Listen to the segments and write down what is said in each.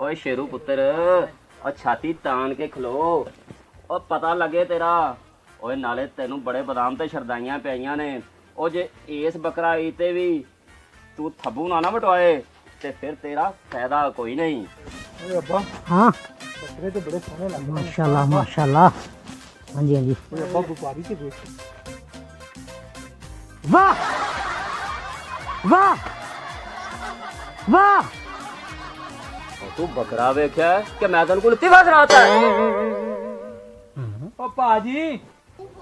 ओए शेरू पुत्र और छाती तान के खलो और पता लगे तेरा ओए नाले तेनू बड़े बादाम ते शरदाइयां पाइयां ने ओ जे इस बकरा ई ते भी तू थब्बू ना बटवाए ते फिर तेरा फायदा कोई नहीं। ओए अब्बा हाँ बकरे तो बड़े सोहने लगते हैं। माशाल्लाह माशाल्लाह। हाँ जी हाँ जी। ओए अब्बा व्यापारी से देख वाह वाह वाह। तू बकरा वेख्या कि मैं तेन को लित्ती बात रहा है। ओ पाजी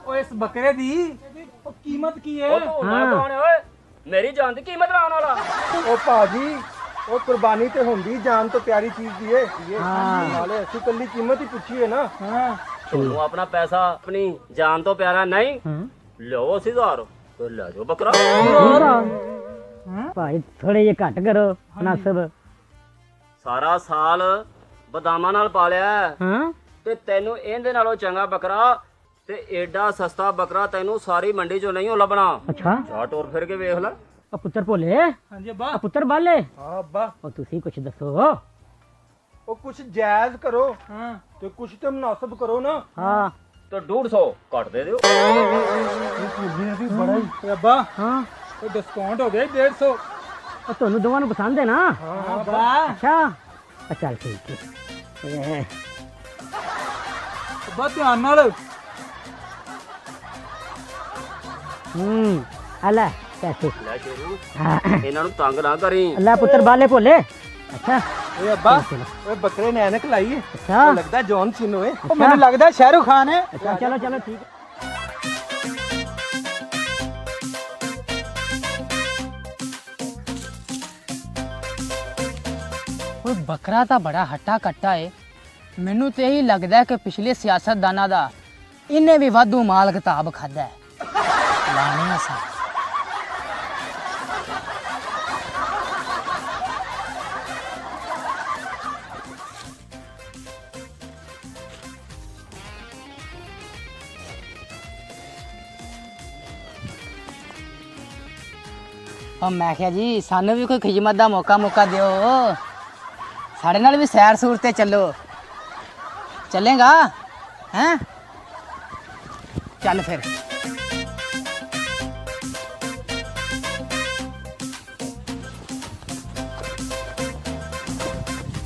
ओ इस बकरे दी ओ कीमत की है? ओ तू ना कौन है ओए मेरी जान दी कीमत लाने वाला। ओ पाजी ओ कुर्बानी ते हुंदी जान तो प्यारी चीज दी है ये हाँ। नाले ऐसी कल्ली कीमत ही पूछी है ना। हां तू अपना पैसा अपनी जान तो प्यारा नहीं हाँ। लो 80,000 तो ले जाओ बकरा। भाई थोड़े जे घट करो मुनासिब। सारा साल बदामां नाल पालिया हाँ ते तेनू इहदे नालों चंगा बकरा ते एडा सस्ता बकरा तेनू सारी मंडी चों नहीं लभना। अच्छा जा टोर फिर के वेख ले। आ पुੱਤਰ ਭੋਲੇ हां जी अब्बा। ਆ ਪੁੱਤਰ ਬਾਲੇ हां अब्बा ਉਹ ਤੁਸੀਂ ਕੁਛ ਦੱਸੋ। ओ कुछ जायज करो। हां तो कुछ तो मुनासिब करो ना। हाँ तो 150 काट दे दियो। ये भी बड़ा ही अब्बा हाँ तो डिस्काउंट हो गया 150। ਉਹ ਤੁਹਾਨੂੰ ਦੋਵਾਂ ਨੂੰ ਪਸੰਦ ਹੈ ਨਾ। हां अब्बा अच्छा ਚੱਲ ਠੀਕ ਹੈ। अब्बा ध्यान नाल। ਆ ਲੈ ਪੈਸੇ। ਲੈ ਸ਼ੇਰੂ ਹਾਂ ਇਹਨਾਂ ਨੂੰ ਤੰਗ ਨਾ ਕਰੀ। ਅੱਲਾ ਪੁੱਤਰ ਬਾਲੇ ਭੋਲੇ। अच्छा ओए अब्बा ओए बकरे ने ऐनक लाई है। अच्छा लगता है जॉन सिनो है। ओ मैंने लगता है शाहरुख खान है। अच्छा चलो चलो ठीक है। ਕੋਈ ਬੱਕਰਾ ਤਾਂ ਬੜਾ ਹੱਟਾ ਕੱਟਾ ਏ। ਮੈਨੂੰ ਤੇ ਇਹੀ ਲੱਗਦਾ ਕਿ ਪਿਛਲੇ ਸਿਆਸਤਦਾਨਾਂ ਦਾ ਇਹਨੇ ਵੀ ਵਾਧੂ ਮਾਲ ਕਿਤਾਬ ਖਾਦਾ ਹੈ। ਲਾਣੇ ਅਸਾਂ ਮੈਂ ਕਿਹਾ ਜੀ ਸਾਨੂੰ ਵੀ ਕੋਈ ਖਿਦਮਤ ਦਾ ਮੌਕਾ ਦਿਓ। ਸਾਡੇ ਨਾਲ ਵੀ ਸੈਰ ਸੂਰ ਤੇ ਚੱਲੋ। ਚੱਲੇਗਾ ਹੈਂ? ਚੱਲ ਫਿਰ।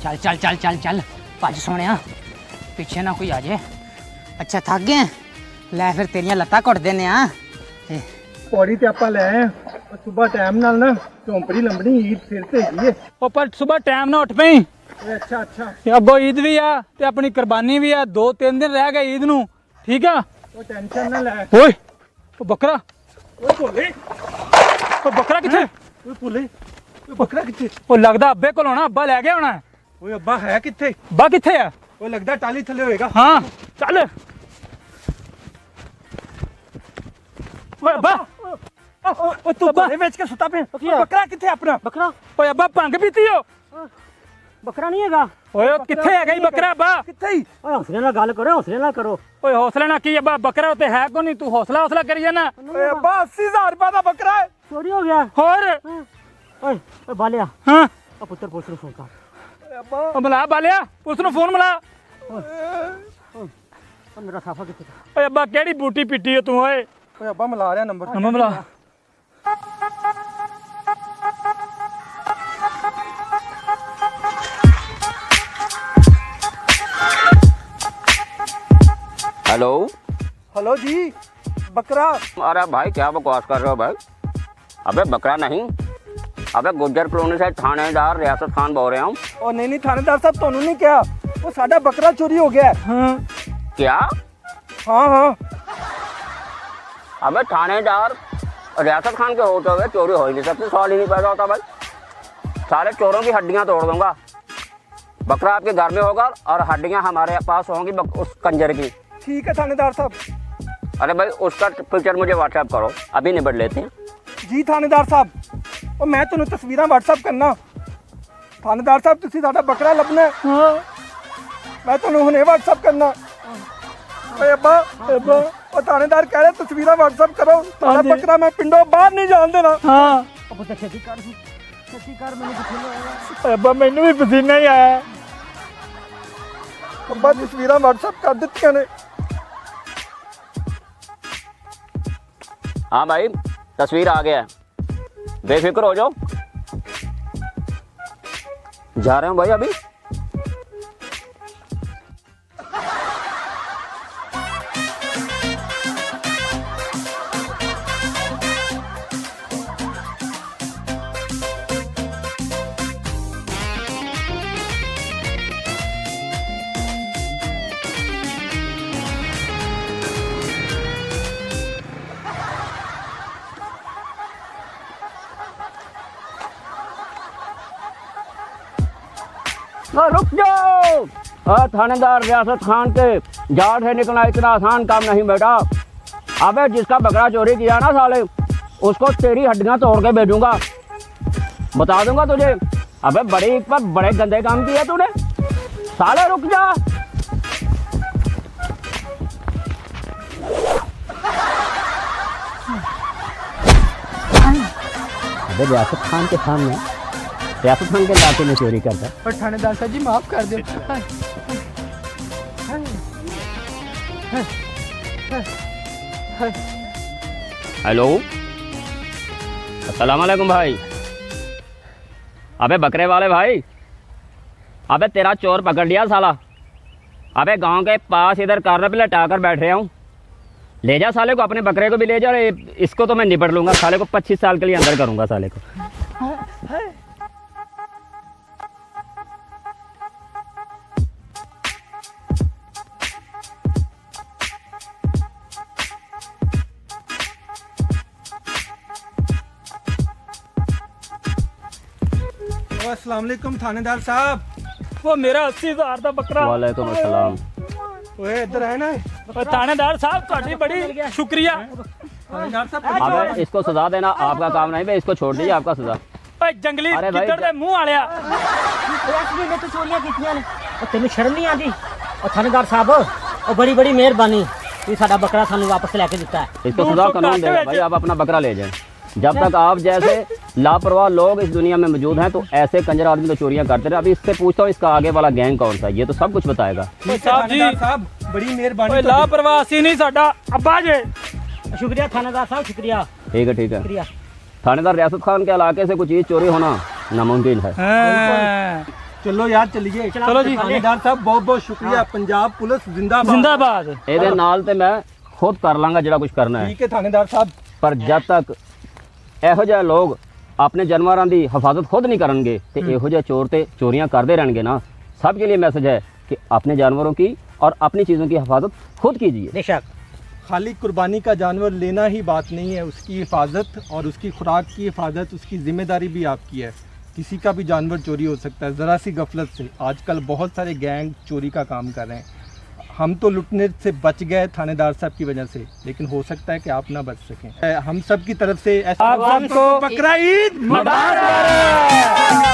ਚੱਲ ਚੱਲ ਚੱਲ ਚੱਲ ਚੱਲ ਭੱਜ ਸੋਹਣਿਆ ਪਿੱਛੇ ਨਾ ਕੋਈ ਆ ਜਾਏ। ਅੱਛਾ ਥੱਕ ਗਏ? ਲੈ ਫਿਰ ਤੇਰੀਆਂ ਲੱਤਾਂ ਘੁੱਟ ਦਿੰਨੇ ਆ। पौड़ी ते आपा ले आए और सुबह टाइम नाल ना झोंपड़ी लंबनी ईद सिर ते हैगी है। ਉਹ ਪਰ ਸਵੇਰ ਟਾਈਮ ਨਾਲ ਉੱਠ ਪਈ। ओए अच्छा अच्छा ਤੇ ਅੱਗੋਂ ਈਦ ਵੀ ਆ ਤੇ ਆਪਣੀ ਕੁਰਬਾਨੀ ਵੀ ਆ। 2-3 ਦਿਨ ਰਹਿ ਗਏ ਈਦ ਨੂੰ। ਠੀਕ ਆ। ओ टेंशन ना ले। ਓਏ ਉਹ ਬੱਕਰਾ ओए भोले ਉਹ ਬੱਕਰਾ ਕਿੱਥੇ? ओए भोले ओए बकरा किथे? ਉਹ ਲੱਗਦਾ ਅੱਬੇ ਕੋਲ ਹੋਣਾ। ਅੱਬਾ ਲੈ ਗਿਆ ਹੋਣਾ। ओए अब्बा है किथे? ਅੱਬਾ ਕਿੱਥੇ ਆ? ओए लगदा टाली थले होएगा। ਹਾਂ ਚੱਲ। ਓਏ ਅੱਬਾ ओ तू भोले बेच के सुता पे। बकरा किथे अपना? बकरा ਓਏ ਅੱਬਾ ਭੰਗ ਪੀਤੀ ਹੋ? बकरा नहीं हैगा। ਓਏ ਉਹ ਕਿੱਥੇ ਹੈਗਾ ਹੀ ਬੱਕਰਾ ਅੱਬਾ? किथे ही? ओए हौसले ना गल करो हौसले ना करो। ਓਏ ਹੌਸਲਾ ਨਾ ਕੀ ਅੱਬਾ ਬੱਕਰਾ ਤੇ ਹੈ ਕੋ ਨਹੀਂ। ਤੂੰ ਹੌਸਲਾ ਕਰੀ ਜਾਣਾ। ओए अब्बा 80,000 रुपए दा बकरा है। चोरी हो गया। ਹੋਰ ओए ओए बालिया ਹਾਂ आ पुत्र पुलिस ਨੂੰ ਫੋਨ ਕਰ। ओए अब्बा ਉਹ ਮਿਲਾ ਬਾਲਿਆ ਪੁਲਿਸ ਨੂੰ ਫੋਨ ਮਿਲਾ। ਉਹ ਮੇਰਾ ਸਾਫਾ ਕਿੱਥੇ? ਓਏ ਅੱਬਾ ਕਿਹੜੀ ਬੂਟੀ ਪੀਟੀ ਹੋ ਤੂੰ? ਓਏ ओए अब्बा मिला रहा नंबर। ਨੰਬਰ ਮਿਲਾ। हेलो हेलो जी बकरा। अरे भाई क्या बकवास कर रहे हो भाई? अबे बकरा नहीं अबे गुज्जर कॉलोनी से थानेदार रियासत खान बोल रहा हूँ। और नहीं थानेदार साहब ਤੁਹਾਨੂੰ नहीं क्या वो साडा बकरा चोरी हो गया है। ਹਾਂ क्या? हाँ हाँ अबे थानेदार रियासत खान के होते हुए चोरी हो ही नहीं सकती। सवाल ही नहीं पैदा होता भाई। सारे चोरों की हड्डियां तोड़ दूंगा। बकरा आपके घर में होगा और हड्डियां हमारे पास होंगी उस कंजर की। ठीक है थानेदार साहब। अरे भाई उसका पिक्चर मुझे व्हाट्सएप करो अभी निबट लेते हैं। जी थानेदार साहब और मैं तुम्हें तस्वीरें व्हाट्सएप करना। थानेदार साहब तुसी साडा बकरा लभना है। ਹਾਂ मैं तुम्हें हुणे व्हाट्सएप करना। ओए अब्बा अब्बा और थानेदार कह रहे तस्वीरें व्हाट्सएप करो। साडा बकरा मैं पिंडों बाहर नहीं जान देना। ਹਾਂ ਉਹ ਪੁੱਤਰ ਛੇਤੀ ਕਰ ਮੈਨੂੰ ਕਿੱਥੇ ਲੈ ਆਇਆ। ਓਏ ਅੱਬਾ ਮੈਨੂੰ ਵੀ ਪਸੀਨਾ ਹੀ ਆਇਆ। अब्बा तस्वीर व्हाट्सएप कर दित्तियां ने। हाँ भाई तस्वीर आ गया है, बेफिक्र हो जाओ। जा रहे हो भाई अभी? रुक जाओ। थानेदार रियासत खान के जाट से निकलना इतना आसान काम नहीं बेटा। अबे जिसका बकरा चोरी किया ना साले, उसको तेरी हड्डियां तोड़ के भेजूंगा, बता दूंगा तुझे। अबे बड़े पर बड़े गंदे काम किए तूने साले, रुक जा। अबे रियासत खान के सामने, रियासत खान के इलाके में चोरी करता। और थानेदार साहब जी माफ कर दो। हेलो अस्सलाम वालेकुम भाई। अबे बकरे वाले भाई, अबे तेरा चोर पकड़ लिया साला। अबे गांव के पास इधर कार पे लटा कर बैठ रहा हूँ। ले जा साले को, अपने बकरे को भी ले जा। इसको तो मैं निपट लूंगा, साले को 25 साल के लिए अंदर करूंगा साले को। अस्सलाम वालेकुम थानेदार साहब। वो मेरा 80,000 ਦਾ ਬੱਕਰਾ। वालेकुम अस्सलाम। ओए इधर है ना ਓਏ ਥਾਣੇਦਾਰ ਸਾਹਿਬ ਤੁਹਾਡੀ ਬੜੀ ਸ਼ੁਕਰੀਆ। थानेदार साहब। अबे इसको सजा देना आपका काम नहीं भाई, इसको छोड़ दीजिए, आपका सजा। ਓਏ ਜੰਗਲੀ अरे भाई, ਕਿੱਧਰ ਦੇ ਮੂੰਹ ਵਾਲਿਆ। ने तो चोरियां कीतियां ने, और तेन शर्म नहीं आती? और थानेदार साहब और बड़ी बड़ी मेहरबानी, ये साडा बकरा सानू वापस लेके दिता है। इसको सजा कानून देगा भाई, आप अपना बकरा ले जाएं। जब तक आप जैसे लापरवाह लोग इस दुनिया में मौजूद हैं तो ऐसे कंजर आदमी तो चोरियां करते रहे। अभी इससे पूछता हूँ इसका आगे वाला गैंग कौन सा है, ये तो सब कुछ बताएगा। ਓਏ ਸਾਹਿਬ ਜੀ, थानेदार साहब बड़ी मेहरबानी। ਓਏ ਲਾਪਰਵਾਹ ਅਸੀਂ ਨਹੀਂ, ਸਾਡਾ ਅੱਬਾ ਜੇ। शुक्रिया थानेदार साहब, शुक्रिया ठीक है ठीक है। शुक्रिया। थानेदार रियासत खान के इलाके से कुछ चीज चोरी होना नामुमकिन है। ਹਾਂ चलो यार चलिए। चलो जी। थानेदार साहब बहुत बहुत शुक्रिया। पंजाब पुलिस जिंदाबाद। ਜ਼ਿੰਦਾਬਾਦ। ਇਹਦੇ ਨਾਲ ਤੇ ਮੈਂ ਖੁਦ ਕਰ ਲਾਂਗਾ ਜਿਹੜਾ ਕੁਝ ਕਰਨਾ ਹੈ। ठीक है थानेदार साहब। ਪਰ ਜਦ ਤੱਕ ਇਹੋ ਜਿਹੇ ਲੋਕ ਆਪਣੇ ਜਾਨਵਰਾਂ ਦੀ ਹਿਫਾਜ਼ਤ ਖੁਦ ਨਹੀਂ ਕਰਨਗੇ ਤੇ ਇਹੋ ਜਿਹੇ ਚੋਰ ਤੇ ਚੋਰੀਆਂ ਕਰਦੇ ਰਹਿਣਗੇ ना, सबके लिए मैसेज है कि अपने जानवरों की और अपनी चीज़ों की हिफाजत खुद कीजिए। बेशक खाली कुर्बानी का जानवर लेना ही बात नहीं है, उसकी हिफाजत और उसकी खुराक की हिफाजत, उसकी जिम्मेदारी भी आपकी है। किसी का भी जानवर चोरी हो सकता है ज़रा सी गफलत से। आजकल बहुत सारे गैंग चोरी का काम कर रहे हैं। हम तो लुटने से बच गए थानेदार साहब की वजह से, लेकिन हो सकता है कि आप ना बच सकें। हम सब की तरफ से आप सबको बकरा ईद मुबारक।